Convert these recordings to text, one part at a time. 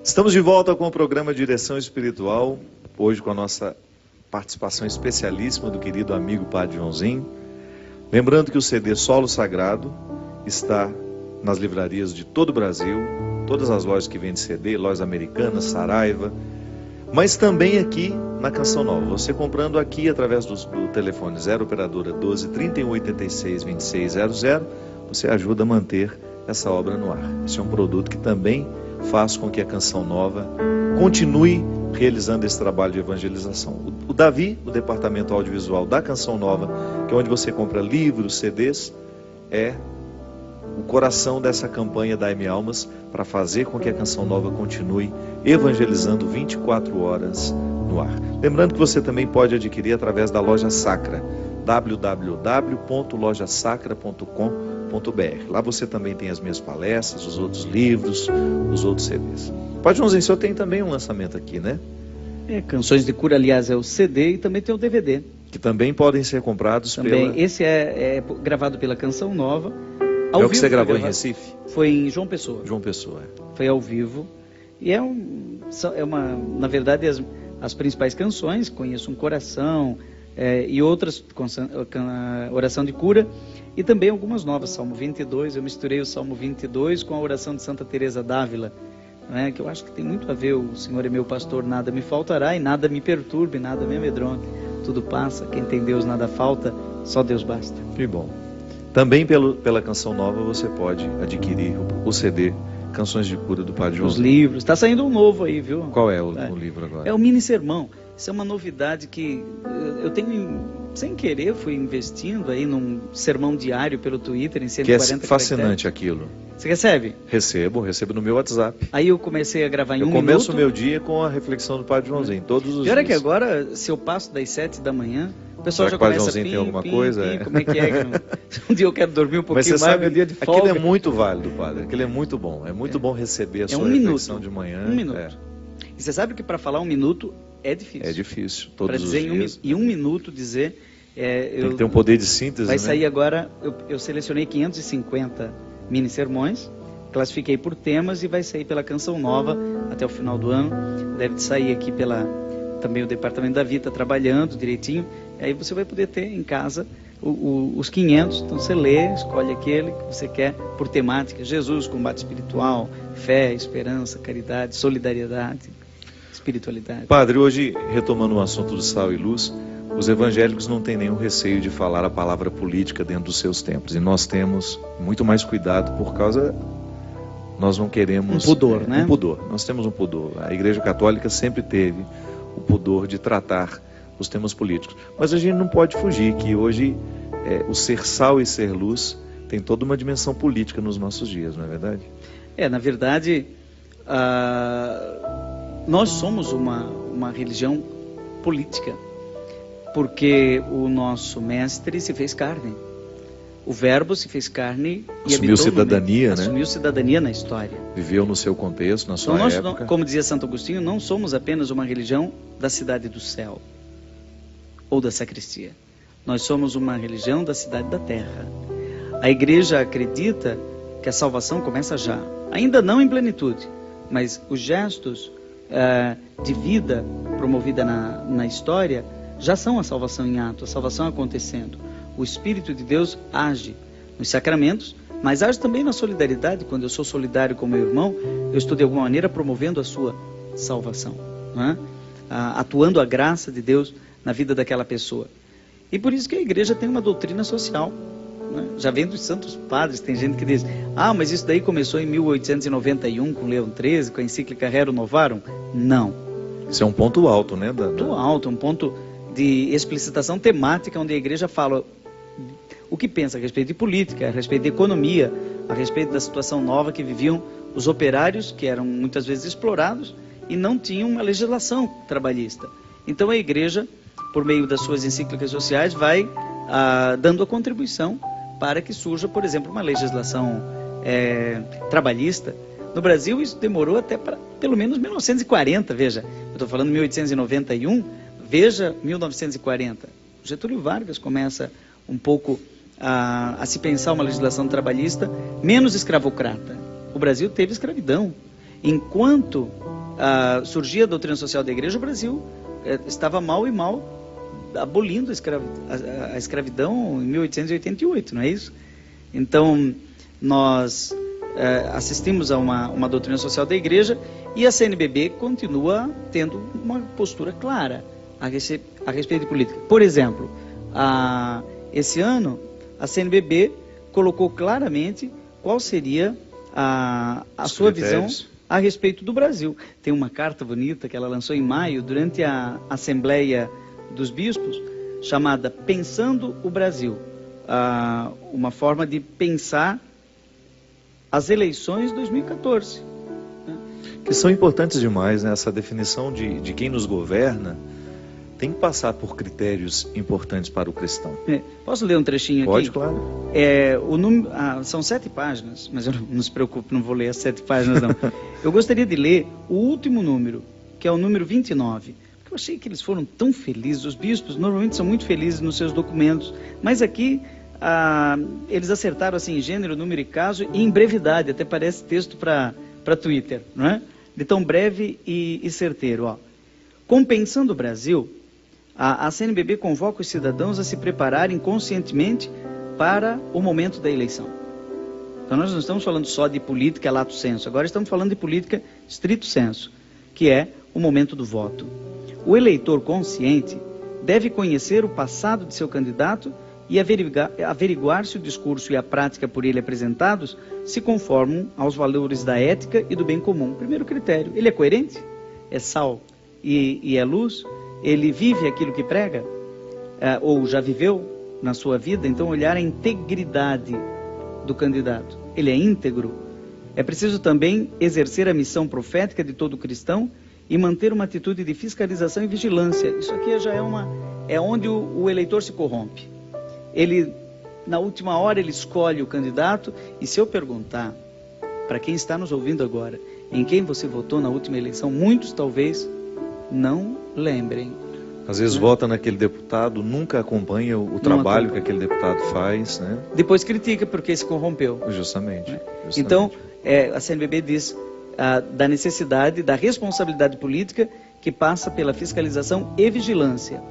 Estamos de volta com o programa Direção Espiritual, hoje com a nossa participação especialíssima do querido amigo Padre Joãozinho. Lembrando que o CD Solo Sagrado está nas livrarias de todo o Brasil, todas as lojas que vendem CD, lojas americanas, Saraiva, mas também aqui na Canção Nova. Você comprando aqui através do telefone 0 operadora 12 31 86 26 00, você ajuda a manter essa obra no ar. Esse é um produto que também faz com que a Canção Nova continue realizando esse trabalho de evangelização. O Davi, o departamento audiovisual da Canção Nova, que é onde você compra livros, CDs, é o coração dessa campanha da M Almas para fazer com que a Canção Nova continue evangelizando 24 horas no ar. Lembrando que você também pode adquirir através da Loja Sacra, www.lojasacra.com.br. Lá você também tem as minhas palestras, os outros livros, os outros CDs. Padre Joãozinho, o senhor tem também um lançamento aqui, né? Canções de Cura, aliás, é o CD e também tem o DVD. Que também podem ser comprados também. Esse é gravado pela Canção Nova. É o que você gravou em Recife? Foi em João Pessoa. João Pessoa, é. Foi ao vivo. E na verdade, as principais canções, Conheço um Coração, e outras, Oração de Cura, e também algumas novas, Salmo 22, eu misturei o Salmo 22 com a oração de Santa Teresa d'Ávila, né, que eu acho que tem muito a ver, o Senhor é meu pastor, nada me faltará, e nada me perturbe, nada me amedronte, tudo passa, quem tem Deus nada falta, só Deus basta. Que bom. Também pela Canção Nova você pode adquirir o CD Canções de Cura do Padre Joãozinho. Os livros, está saindo um novo aí, viu? Qual é o livro agora? É o Mini Sermão. Isso é uma novidade que eu tenho, sem querer, fui investindo aí num sermão diário pelo Twitter em 140 caracteres. Que é fascinante aquilo. Você recebe? Recebo no meu WhatsApp. Aí eu comecei a gravar em um minuto. Eu começo o meu dia com a reflexão do Padre Joãozinho, todos os dias. Pior é que agora, se eu passo das 7 da manhã, o pessoal já começa a tem alguma coisa? Como é que é? Um dia eu quero dormir um pouquinho mais, sabe, meu dia de folga. Aquilo é muito válido, Padre. Aquilo é muito bom. É muito bom receber a sua reflexão de manhã. Um minuto. E você sabe que para falar um minuto é difícil. É difícil, todos os dizer dias. Em um minuto dizer... tem que ter um poder de síntese, Vai sair agora, eu selecionei 550 mini sermões, classifiquei por temas e vai sair pela Canção Nova até o final do ano. Deve sair aqui também o Departamento da Vida trabalhando direitinho. Aí você vai poder ter em casa os 500. Então você lê, escolhe aquele que você quer por temática. Jesus, combate espiritual, fé, esperança, caridade, solidariedade, espiritualidade. Padre, hoje, retomando o assunto do sal e luz, os evangélicos não têm nenhum receio de falar a palavra política dentro dos seus templos. E nós temos muito mais cuidado por causa... Nós não queremos... Um pudor, né? Um pudor. Nós temos um pudor. A Igreja Católica sempre teve o pudor de tratar os temas políticos. Mas a gente não pode fugir que hoje o ser sal e ser luz tem toda uma dimensão política nos nossos dias, não é verdade? Na verdade, nós somos uma religião política, porque o nosso mestre se fez carne. O Verbo se fez carne e assumiu cidadania, né? Assumiu cidadania na história. Viveu no seu contexto, na sua época. Como dizia Santo Agostinho, não somos apenas uma religião da cidade do céu ou da sacristia. Nós somos uma religião da cidade da terra. A igreja acredita que a salvação começa já, ainda não em plenitude, mas os gestos de vida promovida na história já são a salvação em ato, a salvação acontecendo. O Espírito de Deus age nos sacramentos, mas age também na solidariedade. Quando eu sou solidário com meu irmão, eu estou de alguma maneira promovendo a sua salvação, não é? Atuando a graça de Deus na vida daquela pessoa. E por isso que a igreja tem uma doutrina social, né? Já vem dos santos padres. Tem gente que diz, mas isso daí começou em 1891 com Leão XIII, com a encíclica Rerum Novarum. Não. Isso é um ponto alto, né? Ponto alto, um ponto de explicitação temática, onde a igreja fala o que pensa a respeito de política, a respeito de economia, a respeito da situação nova que viviam os operários, que eram muitas vezes explorados e não tinham uma legislação trabalhista. Então a igreja, por meio das suas encíclicas sociais, vai dando a contribuição para que surja, por exemplo, uma legislação trabalhista. No Brasil isso demorou até para pelo menos 1940, veja, eu estou falando 1891, veja 1940. Getúlio Vargas começa um pouco a se pensar uma legislação trabalhista menos escravocrata. O Brasil teve escravidão. Enquanto surgia a doutrina social da igreja, o Brasil estava mal abolindo a escravidão em 1888, não é isso? Então, nós assistimos a uma doutrina social da igreja e a CNBB continua tendo uma postura clara a respeito de política. Por exemplo, esse ano, a CNBB colocou claramente qual seria a sua visão a respeito do Brasil. Tem uma carta bonita que ela lançou em maio, durante a Assembleia dos Bispos, chamada Pensando o Brasil. Uma forma de pensar as eleições de 2014. Que são importantes demais, né? Essa definição de quem nos governa tem que passar por critérios importantes para o cristão. Posso ler um trechinho aqui? Pode, claro. São 7 páginas, mas eu não se preocupe, não vou ler as 7 páginas não. Eu gostaria de ler o último número, que é o número 29. Porque eu achei que eles foram tão felizes. Os bispos normalmente são muito felizes nos seus documentos, mas aqui eles acertaram assim, em gênero, número e caso, e em brevidade, até parece texto para Twitter, não é? De tão breve e certeiro. Ó. Compensando o Brasil, a CNBB convoca os cidadãos a se prepararem conscientemente para o momento da eleição. Então nós não estamos falando só de política lato sensu, agora estamos falando de política stricto sensu, que é o momento do voto. O eleitor consciente deve conhecer o passado de seu candidato e averiguar se o discurso e a prática por ele apresentados se conformam aos valores da ética e do bem comum. Primeiro critério, ele é coerente? É sal e é luz? Ele vive aquilo que prega? Ou já viveu na sua vida? Então olhar a integridade do candidato. Ele é íntegro? É preciso também exercer a missão profética de todo cristão e manter uma atitude de fiscalização e vigilância. Isso aqui já é onde o eleitor se corrompe. Ele, na última hora, ele escolhe o candidato, e se eu perguntar para quem está nos ouvindo agora, em quem você votou na última eleição, muitos talvez não lembrem. Às vezes vota naquele deputado, nunca acompanha o trabalho que aquele deputado faz, né? Depois critica porque se corrompeu. Justamente. Então, a CNBB diz da necessidade, da responsabilidade política que passa pela fiscalização e vigilância.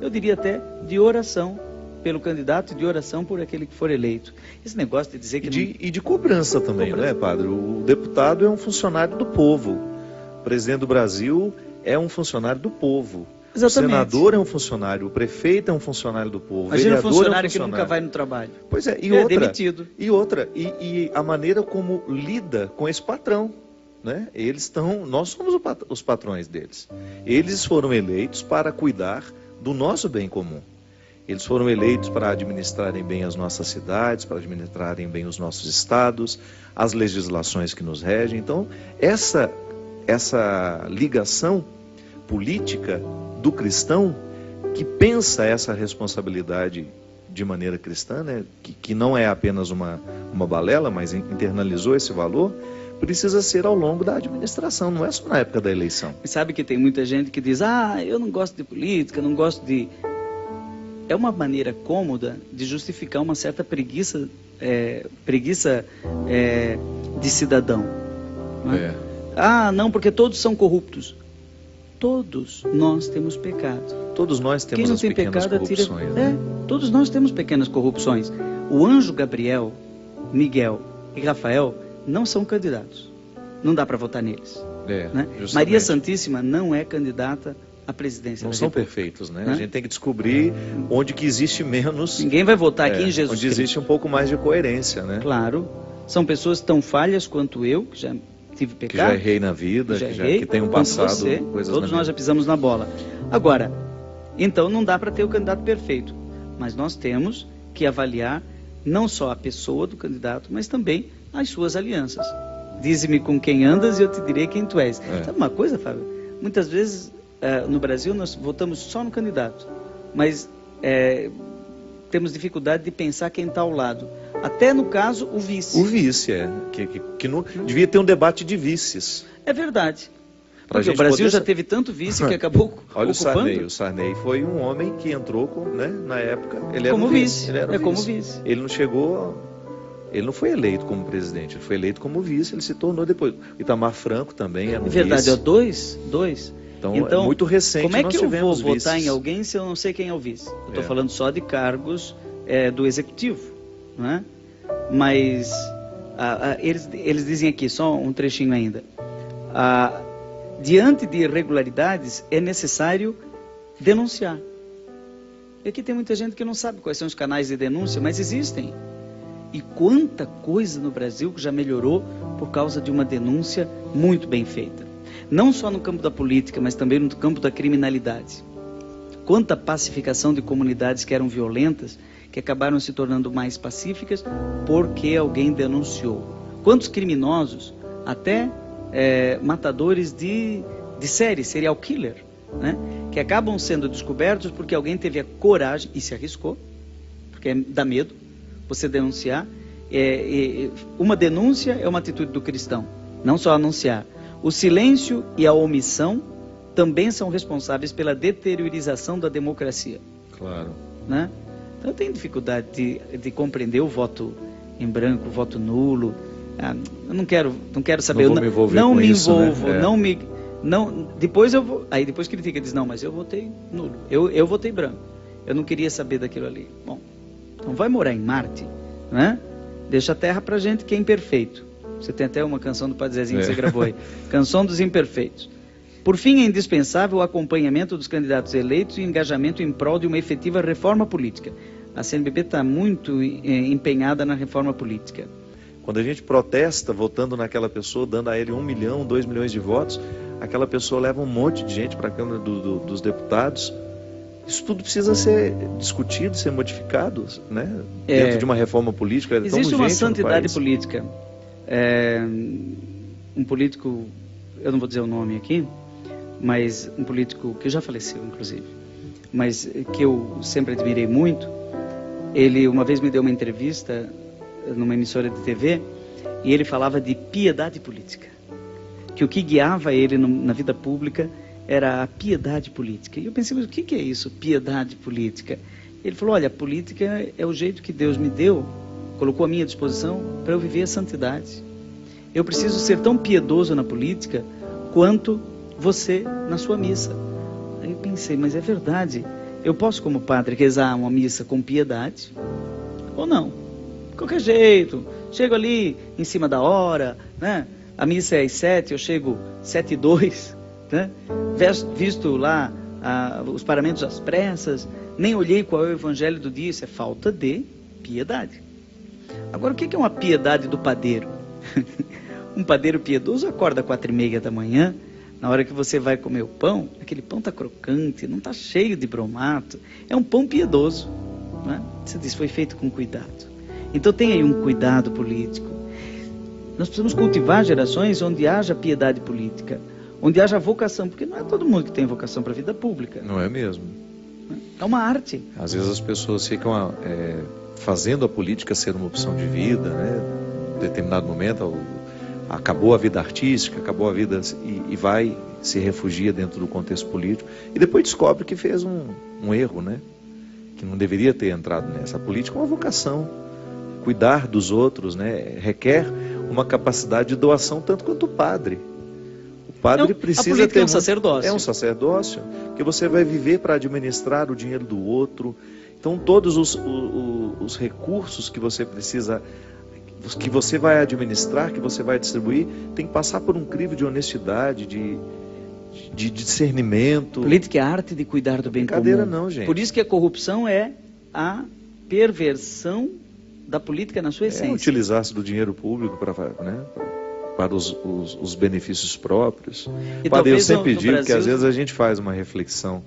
Eu diria até de oração pelo candidato e de oração por aquele que for eleito. Esse negócio de dizer que... E de cobrança também, né, padre? O deputado é um funcionário do povo. O presidente do Brasil é um funcionário do povo. Exatamente. O senador é um funcionário, o prefeito é um funcionário do povo. Imagina um funcionário que nunca vai no trabalho. Pois é, demitido. E a maneira como lida com esse patrão, né? Nós somos os patrões deles. Eles foram eleitos para cuidar do nosso bem comum. Eles foram eleitos para administrarem bem as nossas cidades, para administrarem bem os nossos estados, as legislações que nos regem. Então, essa ligação política do cristão que pensa essa responsabilidade de maneira cristã, né, que não é apenas uma balela, mas internalizou esse valor, precisa ser ao longo da administração, não é só na época da eleição. E sabe que tem muita gente que diz, eu não gosto de política, não gosto de... É uma maneira cômoda de justificar uma certa preguiça de cidadão. Né? Não, porque todos são corruptos. Todos nós temos pecado. Todos nós temos as pequenas corrupções. Todos nós temos pequenas corrupções. O anjo Gabriel, Miguel e Rafael não são candidatos. Não dá para votar neles. Né? Maria Santíssima não é candidata à presidência. Não são perfeitos, né? A gente tem que descobrir onde que existe menos... Ninguém vai votar aqui em Jesus Cristo. Onde existe um pouco mais de coerência, né? Claro. São pessoas tão falhas quanto eu, que já tive pecado. Que já errei na vida, que tem um passado, coisas... Todos nós já pisamos na bola. Agora, então não dá para ter o candidato perfeito. Mas nós temos que avaliar não só a pessoa do candidato, mas também as suas alianças. Dize-me com quem andas e eu te direi quem tu és. Sabe uma coisa, Fábio? Muitas vezes... no Brasil nós votamos só no candidato, mas temos dificuldade de pensar quem está ao lado. Até no caso, o vice. O vice, que não, devia ter um debate de vices. É verdade. Porque o Brasil já teve tanto vice que acabou Olha ocupando. O Sarney foi um homem que entrou, na época, ele como era vice. Ele era como vice. Ele não chegou... Ele não foi eleito como presidente, ele foi eleito como vice, ele se tornou depois. Itamar Franco também era um verdade, vice. Dois. Então, é muito recente. Como é que eu vou votar vices em alguém se eu não sei quem é o vice? Eu estou É. falando só de cargos do executivo, não é? Mas eles dizem aqui, só um trechinho ainda. Diante de irregularidades, é necessário denunciar. E aqui tem muita gente que não sabe quais são os canais de denúncia, mas existem. E quanta coisa no Brasil que já melhorou por causa de uma denúncia muito bem feita. Não só no campo da política, mas também no campo da criminalidade. Quanta pacificação de comunidades que eram violentas, que acabaram se tornando mais pacíficas porque alguém denunciou. Quantos criminosos, até matadores de série, serial killer, né? Que acabam sendo descobertos porque alguém teve a coragem e se arriscou, porque dá medo você denunciar. Uma denúncia é uma atitude do cristão, não só anunciar. O silêncio e a omissão também são responsáveis pela deteriorização da democracia. Claro. Né? Então eu tenho dificuldade de compreender o voto em branco, o voto nulo. Eu não quero saber. Não vou me envolver não com me isso, envolvo, né? Depois eu vou. Aí depois critica, diz, não, mas eu votei nulo. Eu votei branco. Eu não queria saber daquilo ali. Bom, então vai morar em Marte, né? Deixa a terra pra gente que é imperfeito. Você tem até uma canção do Padre Zezinho que você gravou aí. Canção dos Imperfeitos. Por fim, é indispensável o acompanhamento dos candidatos eleitos e o engajamento em prol de uma efetiva reforma política. A CNBB está muito empenhada na reforma política. Quando a gente protesta votando naquela pessoa, dando a ele 1 milhão, 2 milhões de votos, aquela pessoa leva um monte de gente para a Câmara dos Deputados. Isso tudo precisa ser discutido, ser modificado, né? Dentro de uma reforma política. Existe uma santidade política. Um político, eu não vou dizer o nome aqui, mas um político que já faleceu, inclusive, mas que eu sempre admirei muito, ele uma vez me deu uma entrevista numa emissora de TV e ele falava de piedade política, que o que guiava ele na vida pública era a piedade política. E eu pensei, mas o que é isso, piedade política? Ele falou, olha, a política é o jeito que Deus me deu, colocou à minha disposição para eu viver a santidade. Eu preciso ser tão piedoso na política quanto você na sua missa. Aí eu pensei, mas é verdade, eu posso como padre rezar uma missa com piedade ou não? De qualquer jeito, chego ali em cima da hora, né? A missa é às 7, eu chego 7:02, né? Visto lá os paramentos às pressas, nem olhei qual é o evangelho do dia, isso é falta de piedade. Agora, o que é uma piedade do padeiro? Um padeiro piedoso acorda às 4:30 da manhã, na hora que você vai comer o pão, aquele pão está crocante, não está cheio de bromato, é um pão piedoso, né? Você diz, foi feito com cuidado. Então tem aí um cuidado político. Nós precisamos cultivar gerações onde haja piedade política, onde haja vocação, porque não é todo mundo que tem vocação para a vida pública. Não é mesmo? É uma arte. Às vezes as pessoas ficam fazendo a política ser uma opção de vida, né? Em determinado momento acabou a vida artística, acabou a vida e vai se refugia dentro do contexto político e depois descobre que fez um erro, né? Que não deveria ter entrado nessa. A política é uma vocação. Cuidar dos outros, né? Requer uma capacidade de doação tanto quanto o padre. O padre precisa ter um sacerdócio. É um sacerdócio, porque você vai viver para administrar o dinheiro do outro. Então todos os recursos que você precisa, que você vai administrar, que você vai distribuir, tem que passar por um crivo de honestidade, de discernimento. Política é a arte de cuidar do bem comum. Brincadeira não, gente. Por isso que a corrupção é a perversão da política na sua essência. Utilizar-se do dinheiro público para os benefícios próprios. Padre, eu sempre digo Brasil, que às vezes a gente faz uma reflexão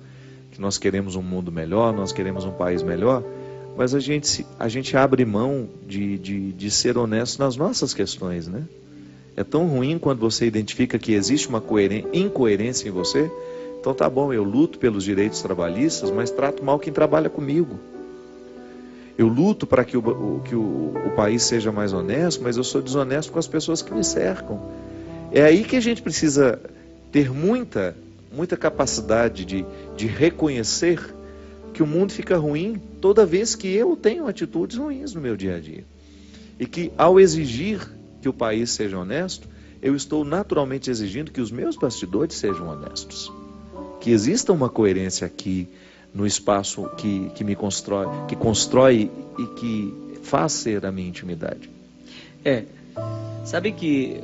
que nós queremos um mundo melhor, nós queremos um país melhor, mas a gente abre mão de ser honesto nas nossas questões, né? É tão ruim quando você identifica que existe uma incoerência em você. Então tá bom, eu luto pelos direitos trabalhistas, mas trato mal quem trabalha comigo. Eu luto para que o país seja mais honesto, mas eu sou desonesto com as pessoas que me cercam. É aí que a gente precisa ter muita capacidade de reconhecer que o mundo fica ruim toda vez que eu tenho atitudes ruins no meu dia a dia. E que ao exigir que o país seja honesto, eu estou naturalmente exigindo que os meus bastidores sejam honestos. Que exista uma coerência aqui no espaço que me constrói e que faz ser a minha intimidade. Sabe que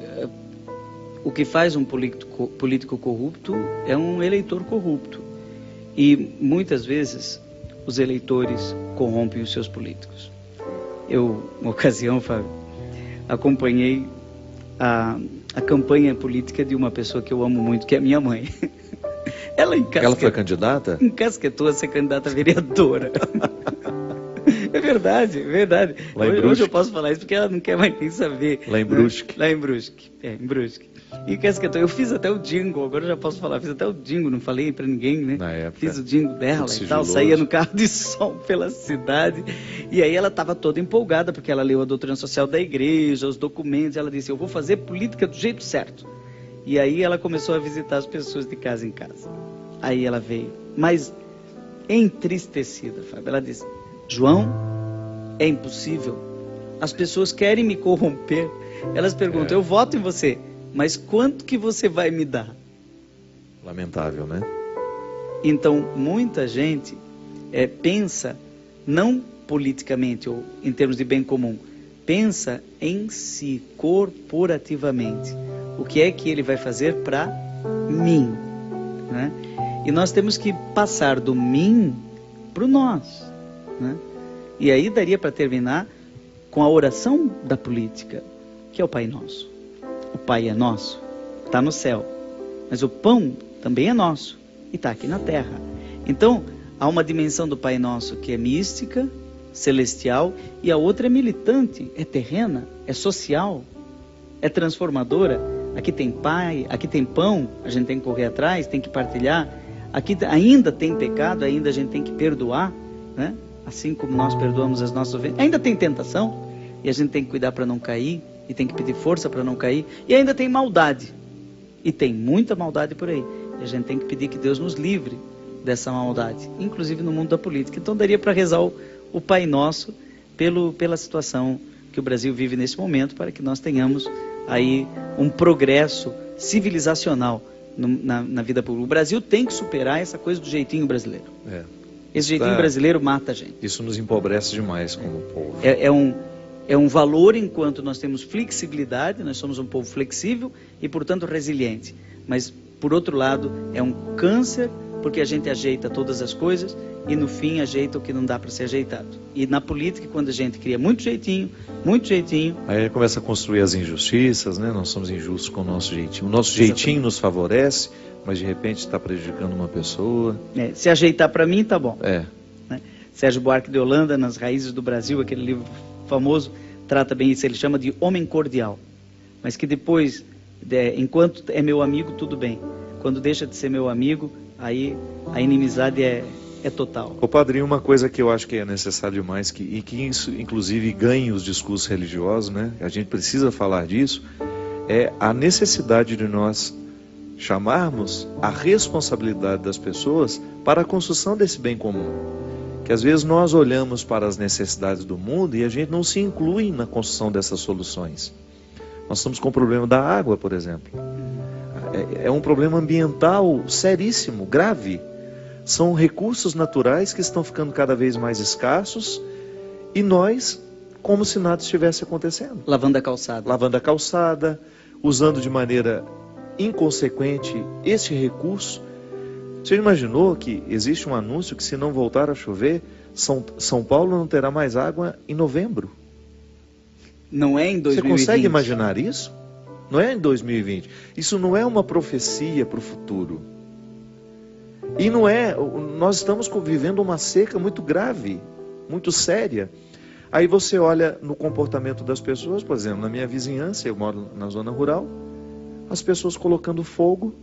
o que faz um político corrupto é um eleitor corrupto. E muitas vezes os eleitores corrompem os seus políticos. Eu, uma ocasião, Fábio, acompanhei a campanha política de uma pessoa que eu amo muito, que é a minha mãe. Ela foi candidata? Encasquetou a ser candidata a vereadora. É verdade, é verdade. Hoje eu posso falar isso porque ela não quer mais nem saber. Lá em Brusque. Lá em Brusque, em Brusque. E encasquetou. Eu fiz até o jingle, agora eu já posso falar, fiz até o jingle, não falei pra ninguém, né? Na época. Fiz o jingle dela e tal, saía no carro de som pela cidade. E aí ela estava toda empolgada, porque ela leu a doutrina social da igreja, os documentos, ela disse, eu vou fazer política do jeito certo. E aí ela começou a visitar as pessoas de casa em casa. Aí ela veio, mas entristecida, Fábio. Ela disse, João, é impossível. As pessoas querem me corromper. Elas perguntam, eu voto em você, mas quanto que você vai me dar? Lamentável, né? Então, muita gente pensa, não politicamente ou em termos de bem comum, pensa em si, corporativamente. O que é que ele vai fazer para mim? Né? E nós temos que passar do mim para o nós. Né? E aí daria para terminar com a oração da política, que é o Pai Nosso. O Pai é nosso, está no céu, mas o pão também é nosso e está aqui na terra. Então, há uma dimensão do Pai Nosso que é mística, celestial, e a outra é militante, é terrena, é social, é transformadora. Aqui tem pai, aqui tem pão, a gente tem que correr atrás, tem que partilhar. Aqui ainda tem pecado, ainda a gente tem que perdoar, né? Assim como nós perdoamos as nossas ofensas. Ainda tem tentação, e a gente tem que cuidar para não cair, e tem que pedir força para não cair. E ainda tem maldade, e tem muita maldade por aí. E a gente tem que pedir que Deus nos livre dessa maldade, inclusive no mundo da política. Então daria para rezar o Pai Nosso pela situação que o Brasil vive nesse momento, para que nós tenhamos aí um progresso civilizacional na vida pública. O Brasil tem que superar essa coisa do jeitinho brasileiro. Esse jeitinho brasileiro mata a gente. Isso nos empobrece demais como povo. É um valor enquanto nós temos flexibilidade, nós somos um povo flexível e, portanto, resiliente. Mas, por outro lado, é um câncer, porque a gente ajeita todas as coisas e, no fim, ajeita o que não dá para ser ajeitado. E na política, quando a gente cria muito jeitinho... Aí começa a construir as injustiças, né? Nós somos injustos com o nosso jeitinho. O nosso jeitinho nos favorece, mas de repente está prejudicando uma pessoa. Se ajeitar para mim, tá bom. Né? Sérgio Buarque de Holanda, Nas Raízes do Brasil, aquele livro famoso, trata bem isso. Ele chama de homem cordial. Mas que depois, enquanto é meu amigo, tudo bem. Quando deixa de ser meu amigo, aí a inimizade é total. Ô padrinho, uma coisa que eu acho que é necessário demais, e que isso inclusive ganhe os discursos religiosos, né? A gente precisa falar disso, é a necessidade de nós chamarmos a responsabilidade das pessoas para a construção desse bem comum. Que às vezes nós olhamos para as necessidades do mundo e a gente não se inclui na construção dessas soluções. Nós estamos com o problema da água, por exemplo. É um problema ambiental seríssimo, grave. São recursos naturais que estão ficando cada vez mais escassos e nós, como se nada estivesse acontecendo. Lavando a calçada, usando de maneira inconsequente este recurso. Você imaginou que existe um anúncio que se não voltar a chover, São Paulo não terá mais água em novembro? Não é em 2020. Você consegue imaginar isso? Não é em 2020. Isso não é uma profecia para o futuro. E não é, nós estamos vivendo uma seca muito grave, muito séria. Aí você olha no comportamento das pessoas, por exemplo, na minha vizinhança, eu moro na zona rural, as pessoas colocando fogo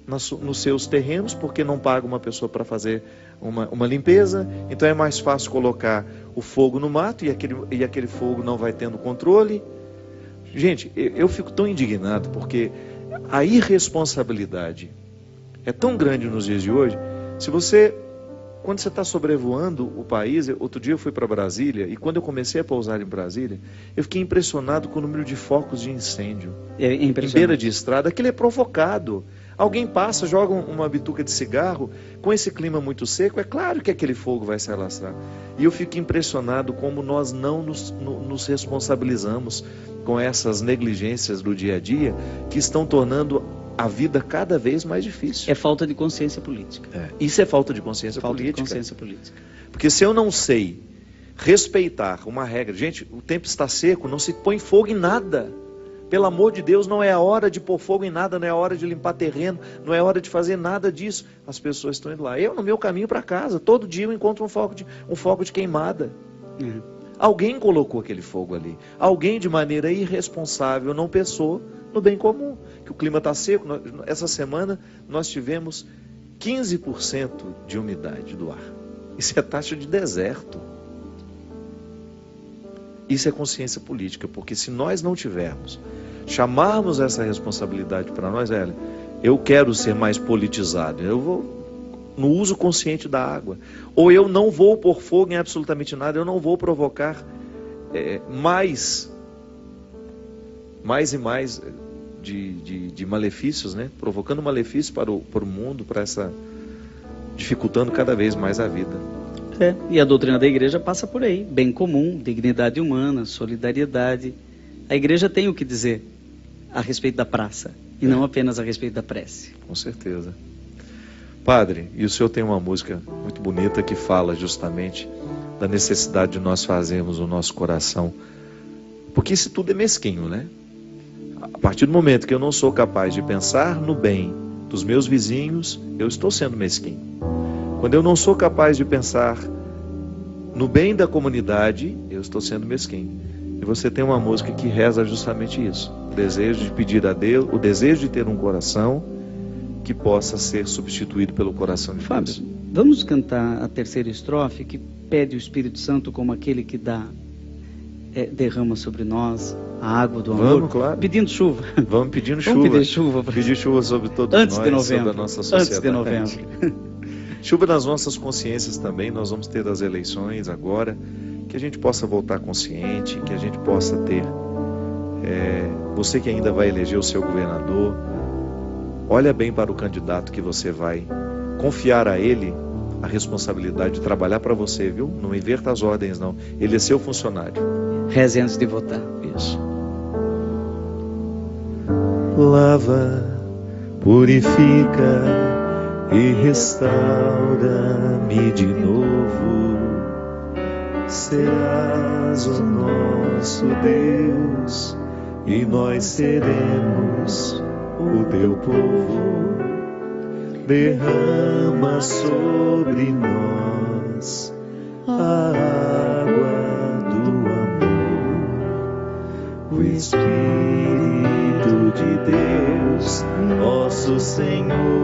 nos seus terrenos, porque não paga uma pessoa para fazer uma limpeza, então é mais fácil colocar o fogo no mato e aquele fogo não vai tendo controle. Gente, eu fico tão indignado, porque a irresponsabilidade é tão grande nos dias de hoje. Se você quando você está sobrevoando o país, outro dia eu fui para Brasília, e quando eu comecei a pousar em Brasília, eu fiquei impressionado com o número de focos de incêndio. Em beira de estrada, aquilo é provocado. Alguém passa, joga uma bituca de cigarro, com esse clima muito seco, é claro que aquele fogo vai se alastrar. E eu fico impressionado como nós não nos responsabilizamos com essas negligências do dia a dia, que estão tornando a vida cada vez mais difícil. É falta de consciência política. Isso é falta de consciência política. De consciência política. Porque se eu não sei respeitar uma regra, gente, o tempo está seco, não se põe fogo em nada. Pelo amor de Deus, não é a hora de pôr fogo em nada, não é a hora de limpar terreno, não é a hora de fazer nada disso. As pessoas estão indo lá. Eu, no meu caminho para casa, todo dia eu encontro um foco de queimada. Alguém colocou aquele fogo ali. Alguém, de maneira irresponsável, não pensou no bem comum. Que o clima está seco. Essa semana nós tivemos 15% de umidade do ar. Isso é taxa de deserto. Isso é consciência política, porque se nós não tivermos, chamarmos essa responsabilidade para nós, eu quero ser mais politizado, eu vou no uso consciente da água, ou eu não vou pôr fogo em absolutamente nada, eu não vou provocar mais e mais de malefícios, né? Provocando malefícios para o mundo, dificultando cada vez mais a vida. E a doutrina da igreja passa por aí, bem comum, dignidade humana, solidariedade. A igreja tem o que dizer a respeito da praça, e não apenas a respeito da prece. Com certeza. Padre, e o senhor tem uma música muito bonita que fala justamente da necessidade de nós fazermos o nosso coração, porque isso tudo é mesquinho, né? A partir do momento que eu não sou capaz de pensar no bem dos meus vizinhos, eu estou sendo mesquinho. Quando eu não sou capaz de pensar no bem da comunidade, eu estou sendo mesquinho. E você tem uma música que reza justamente isso. O desejo de pedir a Deus, o desejo de ter um coração que possa ser substituído pelo coração de Deus. Fábio, vamos cantar a terceira estrofe, que pede o Espírito Santo como aquele que derrama sobre nós a água do amor. Vamos, claro. Pedindo chuva. Vamos pedindo chuva. Vamos pedir chuva. Pedir chuva sobre todos antes nós, de novembro, sobre a nossa sociedade. Antes de novembro. Chuva nas nossas consciências também. Nós vamos ter as eleições agora, que a gente possa voltar consciente, que a gente possa ter você que ainda vai eleger o seu governador, olha bem para o candidato que você vai confiar a ele a responsabilidade de trabalhar para você, viu? Não inverta as ordens, não. Ele é seu funcionário. Reze antes de votar. Isso. Lava, purifica e restaura-me de novo. Serás o nosso Deus e nós seremos o teu povo. Derrama sobre nós a água do amor, o Espírito de Deus, nosso Senhor.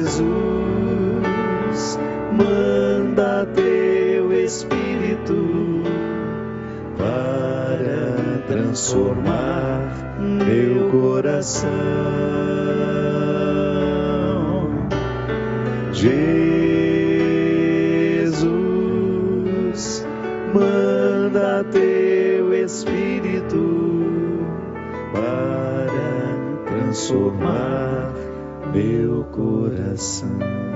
Jesus, manda teu Espírito para transformar meu coração. Jesus, manda teu Espírito para transformar meu coração.